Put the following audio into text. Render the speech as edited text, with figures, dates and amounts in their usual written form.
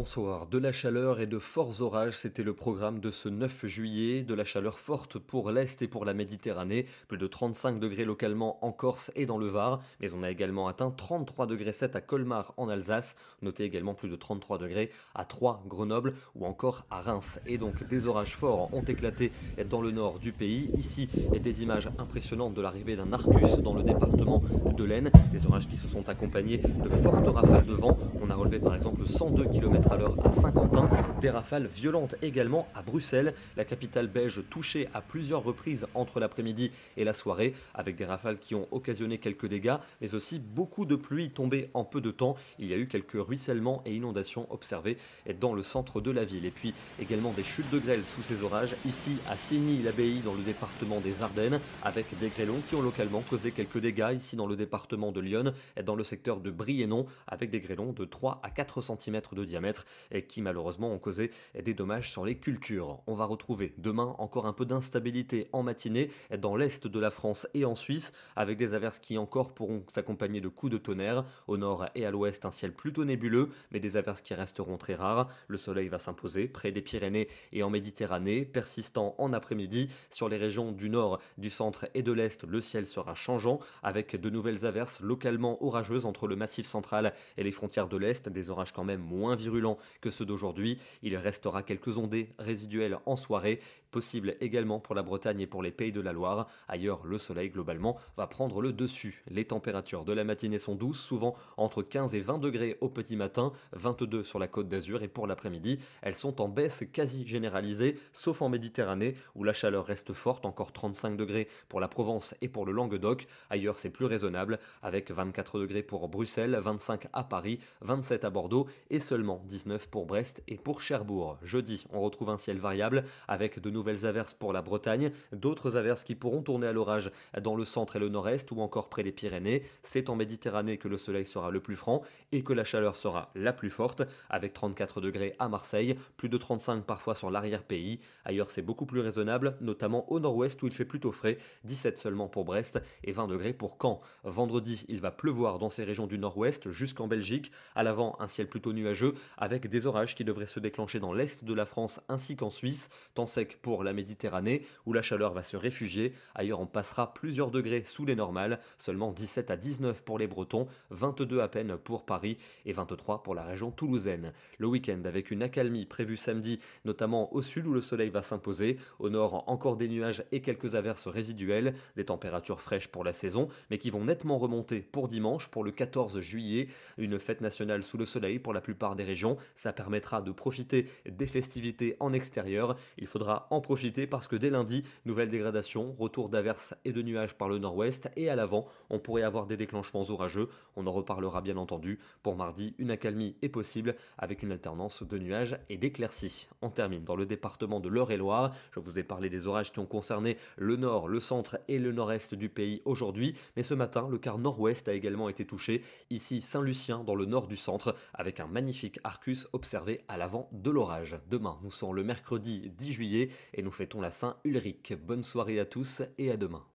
bonsoir. De la chaleur et de forts orages, c'était le programme de ce 9 juillet. De la chaleur forte pour l'Est et pour la Méditerranée. Plus de 35 degrés localement en Corse et dans le Var. Mais on a également atteint 33 degrés 7 à Colmar en Alsace. Notez également plus de 33 degrés à Troyes, Grenoble ou encore à Reims. Et donc des orages forts ont éclaté dans le nord du pays. Ici, des images impressionnantes de l'arrivée d'un Arcus dans le département de l'Aisne. Des orages qui se sont accompagnés de fortes rafales de vent. On a relevé par exemple 102 km à l'heure à Saint-Quentin, des rafales violentes également à Bruxelles, la capitale belge touchée à plusieurs reprises entre l'après-midi et la soirée, avec des rafales qui ont occasionné quelques dégâts, mais aussi beaucoup de pluie tombée en peu de temps. Il y a eu quelques ruissellements et inondations observés dans le centre de la ville. Et puis également des chutes de grêle sous ces orages, ici à Signy-l'Abbaye dans le département des Ardennes, avec des grêlons qui ont localement causé quelques dégâts ici dans le département de Lyon, dans le secteur de Briennon, avec des grêlons de 3 à 4 cm de diamètre et qui malheureusement ont causé des dommages sur les cultures. On va retrouver demain encore un peu d'instabilité en matinée dans l'est de la France et en Suisse, avec des averses qui encore pourront s'accompagner de coups de tonnerre. Au nord et à l'ouest, un ciel plutôt nébuleux, mais des averses qui resteront très rares. Le soleil va s'imposer près des Pyrénées et en Méditerranée, persistant en après-midi. Sur les régions du nord, du centre et de l'est, le ciel sera changeant, avec de nouvelles averses localement orageuses entre le massif central et les frontières de l'est, des orages quand même moins virulents que ceux d'aujourd'hui. Il restera quelques ondées résiduelles en soirée, possibles également pour la Bretagne et pour les Pays de la Loire. Ailleurs, le soleil globalement va prendre le dessus. Les températures de la matinée sont douces, souvent entre 15 et 20 degrés au petit matin, 22 sur la côte d'Azur, et pour l'après-midi, elles sont en baisse quasi généralisée, sauf en Méditerranée où la chaleur reste forte, encore 35 degrés pour la Provence et pour le Languedoc. Ailleurs, c'est plus raisonnable, avec 24 degrés pour Bruxelles, 25 à Paris, 27 à Bordeaux et seulement 19 pour Brest et pour Cherbourg. Jeudi, on retrouve un ciel variable avec de nouvelles averses pour la Bretagne, d'autres averses qui pourront tourner à l'orage dans le centre et le nord-est ou encore près des Pyrénées. C'est en Méditerranée que le soleil sera le plus franc et que la chaleur sera la plus forte, avec 34 degrés à Marseille, plus de 35 parfois sur l'arrière-pays. Ailleurs, c'est beaucoup plus raisonnable, notamment au nord-ouest où il fait plutôt frais, 17 seulement pour Brest et 20 degrés pour Caen. Vendredi, il va pleuvoir dans ces régions du nord-ouest jusqu'en Belgique. À l'avant, un ciel plutôt nuageux avec des orages qui devraient se déclencher dans l'est de la France ainsi qu'en Suisse. Temps sec pour la Méditerranée où la chaleur va se réfugier. Ailleurs, on passera plusieurs degrés sous les normales, seulement 17 à 19 pour les Bretons, 22 à peine pour Paris et 23 pour la région toulousaine. Le week-end avec une accalmie prévue samedi, notamment au sud où le soleil va s'imposer. Au nord, encore des nuages et quelques averses résiduelles, des températures fraîches pour la saison, mais qui vont nettement remonter pour dimanche, pour le 14 juillet, une fête nationale sous le soleil pour la plupart des régions. Ça permettra de profiter des festivités en extérieur. Il faudra en profiter parce que dès lundi, nouvelle dégradation, retour d'averses et de nuages par le nord-ouest, et à l'avant, on pourrait avoir des déclenchements orageux. On en reparlera bien entendu. Pour mardi, une accalmie est possible avec une alternance de nuages et d'éclaircies. On termine dans le département de l'Eure-et-Loire. Je vous ai parlé des orages qui ont concerné le nord, le centre et le nord-est du pays aujourd'hui, mais ce matin, le quart nord-ouest a également été touché. Ici, Saint-Lucien, dans le nord du centre, avec un magnifique Arcus observé à l'avant de l'orage. Demain, nous sommes le mercredi 10 juillet et nous fêtons la Saint-Ulrich. Bonne soirée à tous et à demain.